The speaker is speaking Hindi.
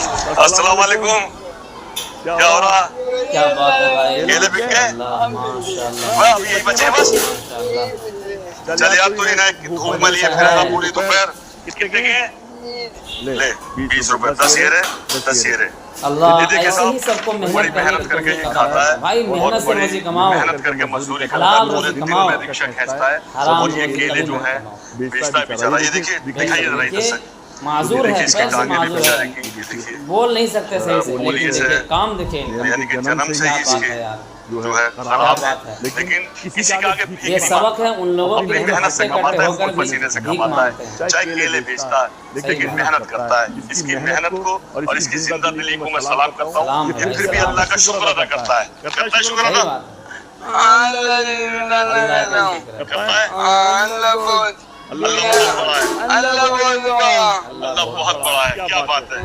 अस्सलाम वालेकुम। क्या हो रहा? क्या बात है भाई, केले बिक गए? माशाल्लाह अब यही बचे बस। माशाल्लाह। चल यार, तू ही ना धूप में लिए फिरेगा पूरी दोपहर। कितने के? ले 20 रुपए, 10 ये रहे, 10 ये रहे। अल्लाह ये देखे ऐसे ही साहब, सबको बड़ी मेहनत मेहनत करके ये खाता है भाई, बहुत मेहनत से बड़ी रोजी कमाओ, मेहनत करके मजदूरी करता है, हलाल पूरे रोजी दिन कमाओ, में रिक्शा खींचता है हराम और ये रोजी केले जो कभी है मत कमाओ। बेचता है बेचारा। ये देखिए, दिखाइए जरा इधर से, माजूर है, देखिए इसकी पैसे टांगे भी माजूर बेचारे है, की, ये देखिए बोल नहीं सकते सही से, बोलिए लेकिन से, देखिए काम देखिए इनका। यानी कि जन्म से ही क्या बात इसके है यार, जो है क्या खराब है, बात है। लेकिन किसी के आगे भीख ये नहीं सबक मांगता। है उन लोगों की अपनी जो मेहनत से हत्या कमाता करते है, होकर खून भी पसीने से भीख कमाता मांगते है, हैं। चाहे केले बेचता है लेकिन मेहनत करता है। इसकी मेहनत को और इसकी जिंदा दिली को मैं सलाम करता हूँ। सलाम ये है, फिर भी सलाम अल्लाह का है। शुक्र अदा करता है, करता है शुक्र सही अदा बात है। करता है। अल्लाह बहुत बड़ा है, अल्लाह बहुत बड़ा है, क्या बात है।